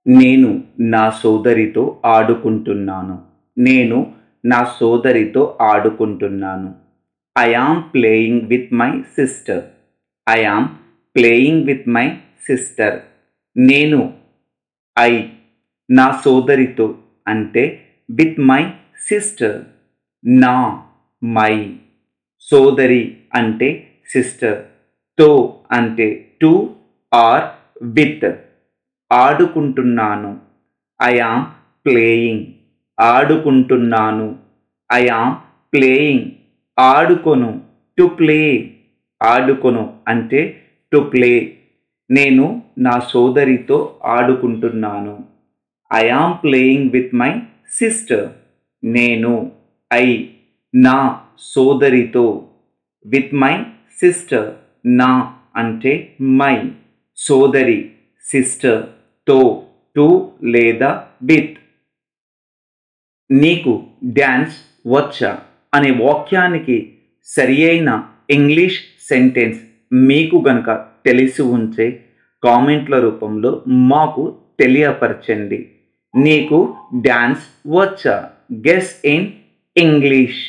నేను నా సోదరితో ఆడుకుంటున్నాను. నేను నా సోదరితో ఆడుకుంటున్నాను. I am playing with my sister. I am playing with my sister. నేను నా సోదరితో అంటే with my sister. నా మై సోదరి అంటే సిస్టర్, తో అంటే టు ఆర్ విత్. ఆడుకుంటున్నాను. I am playing. ఆడుకుంటున్నాను. I am playing. ఆడుకొను. To play. ఆడుకొను అంటే టు ప్లే. నేను నా సోదరితో ఆడుకుంటున్నాను. I am playing with my sister. నేను నా సోదరితో, విత్ మై సిస్టర్. నా అంటే మై, సోదరి సిస్టర్, తో టు లేదా విత్. నీకు డ్యాన్స్ వచ్చా అనే వాక్యానికి సరి అయిన ఇంగ్లీష్ సెంటెన్స్ మీకు గనక తెలిసి ఉంటే కామెంట్ల రూపంలో మాకు తెలియపరచండి. నీకు డ్యాన్స్ వచ్చా? Guess in English.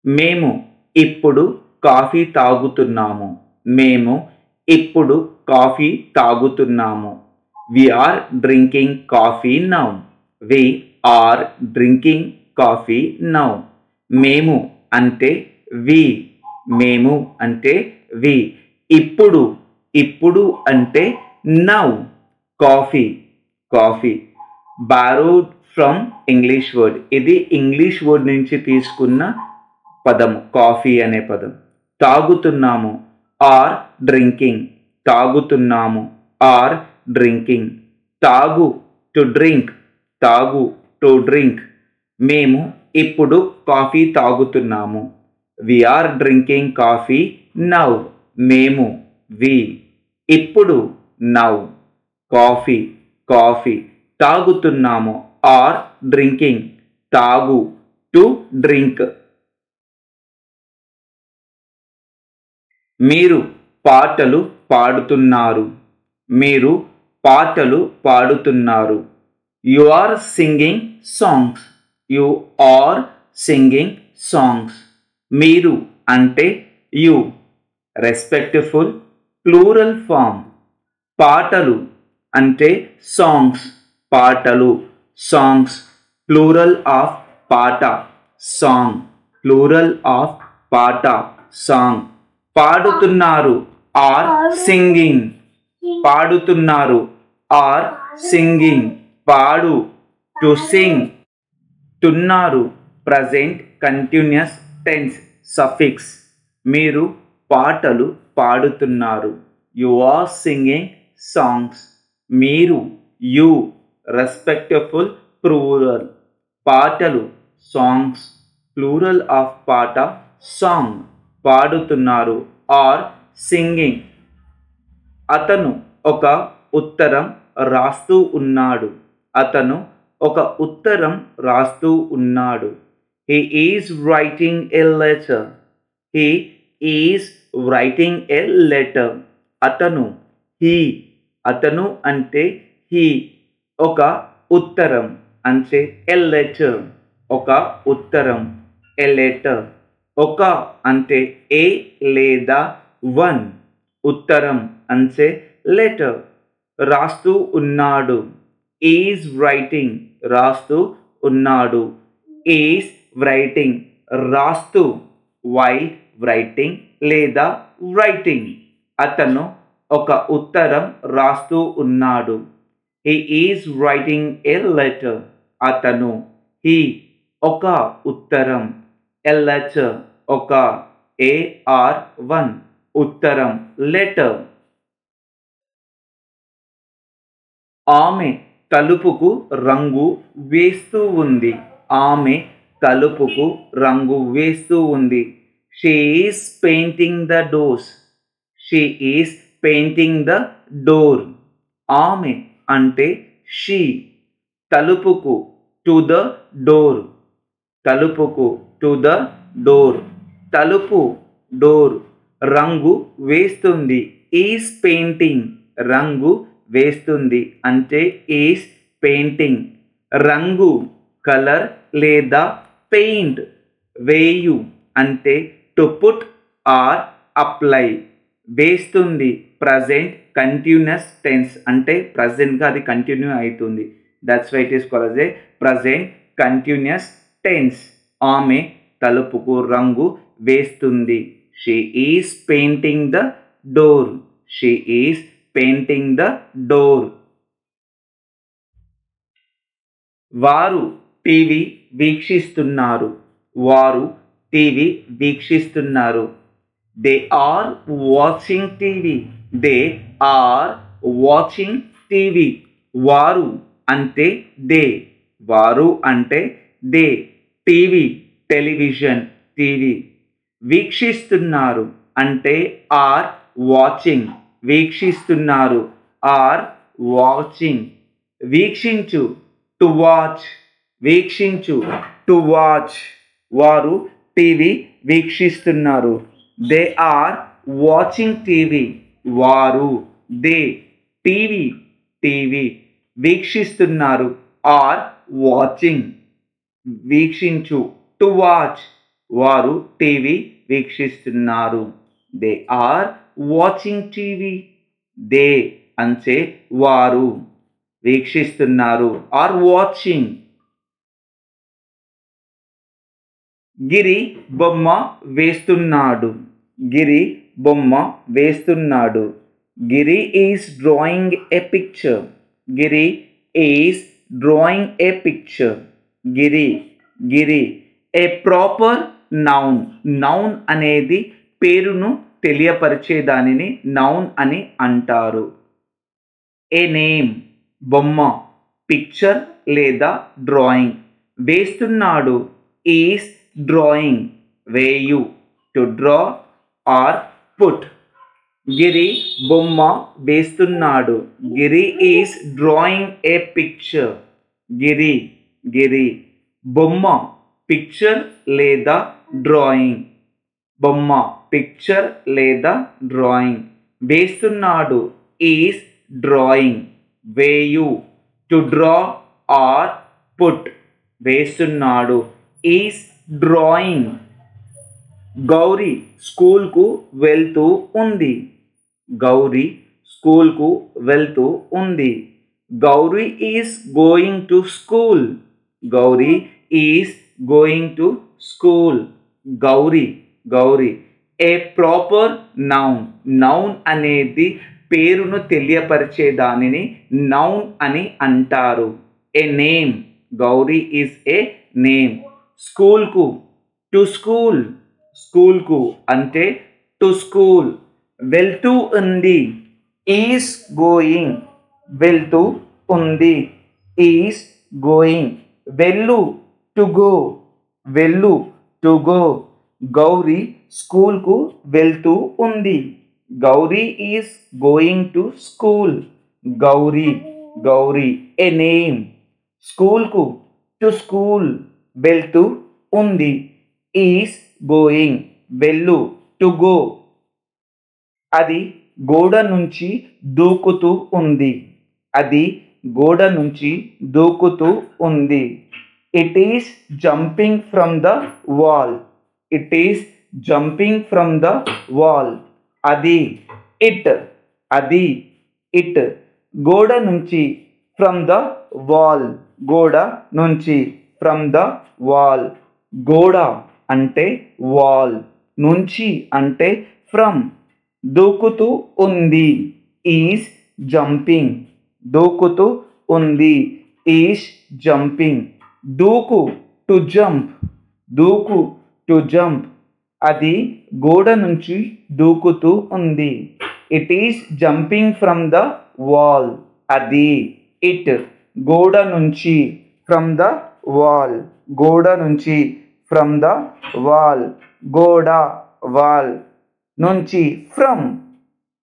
మేము ఇప్పుడు కాఫీ తాగుతున్నాము. మేము ఇప్పుడు coffee తాగుతున్నాము. We are drinking coffee now. We are drinking coffee now. మేము అంటే we. మేము అంటే we. ఇప్పుడు అంటే now. Coffee borrowed from English word. ఇది ఇంగ్లీష్ వర్డ్ నుంచి తీసుకున్న పదము కాఫీ అనే పదం. తాగుతున్నాము ఆర్ డ్రింకింగ్. తాగుతున్నాము ఆర్ డ్రింకింగ్. తాగు టు డ్రింక్. తాగు టు డ్రింక్. మేము ఇప్పుడు కాఫీ తాగుతున్నాము. We are drinking coffee now. మేము వి. ఇప్పుడు నౌ. కాఫీ తాగుతున్నాము ఆర్ డ్రింకింగ్. తాగు టు డ్రింక్. మీరు పాటలు పాడుతున్నారు. మీరు పాటలు పాడుతున్నారు. You are singing songs. You are singing songs. మీరు అంటే యు. Respectful plural form. పాటలు అంటే సాంగ్స్. పాటలు సాంగ్స్. ప్లూరల్ ఆఫ్ పాట సాంగ్. ప్లూరల్ ఆఫ్ పాట సాంగ్. పాడుతున్నారు ఆర్ సింగింగ్. పాడుతున్నారు ఆర్ సింగింగ్. పాడు టు సింగ్. తున్నారు ప్రజెంట్ కంటిన్యూస్ టెన్స్ సఫిక్స్. మీరు పాటలు పాడుతున్నారు. You are singing songs. మీరు యు. Respectful plural. పాటలు సాంగ్స్. ప్లూరల్ ఆఫ్ పాట సాంగ్. పాడుతున్నారు ఆర్ సింగింగ్. అతను ఒక ఉత్తరం రాస్తూ ఉన్నాడు. అతను ఒక ఉత్తరం రాస్తూ ఉన్నాడు. He is writing a letter. He is writing a letter. అతను అతను అంటే he. ఒక ఉత్తరం అంటే a letter. ఒక ఉత్తరం a letter. ఒక అంటే ఏ లేదా వన్. ఉత్తరం అంటే లెటర్. రాస్తూ ఉన్నాడు. Is writing. రాస్తూ ఉన్నాడు. Is writing. రాస్తూ. వైల్ రైటింగ్ లేదా రైటింగ్. అతను ఒక ఉత్తరం రాస్తూ ఉన్నాడు. He is writing A letter. అతను. హీ ఒక ఉత్తరం. ఎ లెటర్ ఒక. AR1 ఉత్తరం లెటర్. ఆమె తలుపుకు రంగు వేస్తూ ఉంది. ఆమె తలుపుకు రంగు వేస్తూ ఉంది. She is painting the doors. She is painting the door. ఆమె అంటే she. తలుపుకు to the door. తలుపుకు టు ద డోర్. తలుపు డోర్. రంగు వేస్తుంది. ఈజ్ పెయింటింగ్ రంగు వేస్తుంది అంటే ఈస్ పెయింటింగ్. రంగు కలర్ లేదా పెయింట్. వేయు అంటే టు పుట్ ఆర్ అప్లై. వేస్తుంది ప్రజెంట్ కంటిన్యూస్ టెన్స్ అంటే ప్రజెంట్గా అది కంటిన్యూ అవుతుంది. That's why it is called as a present continuous tense. ఆమె తలుపుకు రంగు వేస్తుంది. She is painting the door. She is painting the door. వారు టీవీ వీక్షిస్తున్నారు. వారు టీవీ వీక్షిస్తున్నారు. They are watching TV. They are watching TV. వారు అంటే దే. వారు అంటే దే. TV television TV. వీక్షిస్తున్నారు అంటే ఆర్ వాచింగ్. వీక్షిస్తున్నారు ఆర్ వాచింగ్. వీక్షించు టు వాచ్. వీక్షించు టు వాచ్. వారు టీవీ వీక్షిస్తున్నారు. They are watching TV. వారు దే టీవీ టీవీ వీక్షిస్తున్నారు ఆర్ వాచింగ్. వీక్షించు టు వాచ్. వారు టీవీ వీక్షిస్తున్నారు. They are watching TV. They అంటే వారు. వీక్షిస్తున్నారు ఆర్ వాచింగ్. గిరి బొమ్మ వేస్తున్నాడు. గిరి బొమ్మ వేస్తున్నాడు. Giri is drawing a picture. Giri is drawing a picture. Giri Giri. A proper noun. Noun అనేది పేరును తెలియపరిచే దానిని నౌన్ అని అంటారు. ఏ నేమ్ బొమ్మ. పిక్చర్ లేదా డ్రాయింగ్. వేస్తున్నాడు ఈస్ డ్రాయింగ్. వేయు to draw or put. Giri బొమ్మ వేస్తున్నాడు. Giri is drawing a picture. Giri Giri. బొమ్మ పిక్చర్ లేదా డ్రాయింగ్. బొమ్మ పిక్చర్ లేదా డ్రాయింగ్. వేస్తున్నాడు ఈస్ డ్రాయింగ్. వేయు టు డ్రా ఆర్ పుట్. వేస్తున్నాడు ఈస్ డ్రాయింగ్. గౌరీ స్కూల్కు వెళ్తూ ఉంది. గౌరీ స్కూల్కు వెళ్తూ ఉంది. Gauri is going to school. Gauri is going to school. Gauri Gauri. A proper noun. Noun అనేది పేరును తెలియపరిచే దానిని నౌన్ అని అంటారు. A name. Gauri is a name. స్కూల్కు టు స్కూల్. స్కూల్కు అంటే టు స్కూల్. వెళ్తూ ఉంది ఈస్ గోయింగ్. వెళ్తూ ఉంది ఈస్ గోయింగ్. వెళ్ళు టు గో. వెళ్ళు టు గో. గౌరీ స్కూల్కు వెళ్తూ ఉంది. Gauri is going to school. Gauri Gauri. A name. స్కూల్కు టు స్కూల్. వెళ్తూ ఉంది ఈస్ గోయింగ్. వెళ్ళు టు గో. అది గోడ నుంచి దూకుతూ ఉంది. అది గోడ నుంచి దూకుతూ ఉంది. It is jumping from the wall. It is jumping from the wall. అది ఇట్. అది ఇట్. గోడ నుంచి ఫ్రమ్ ద వాల్. గోడ నుంచి ఫ్రమ్ ద వాల్. గోడ అంటే వాల్. నుంచి అంటే ఫ్రమ్. దూకుతూ ఉంది ఈస్ జంపింగ్. దూకుతూ ఉంది ఈస్ జంపింగ్. దూకు టు జంప్. దూకు టు జంప్. అది గోడ నుంచి దూకుతూ ఉంది. It is jumping from the wall. అది ఇట్. గోడ నుంచి ఫ్రమ్ ద వాల్. గోడ నుంచి ఫ్రమ్ ద వాల్. గోడ వాల్ నుంచి ఫ్రమ్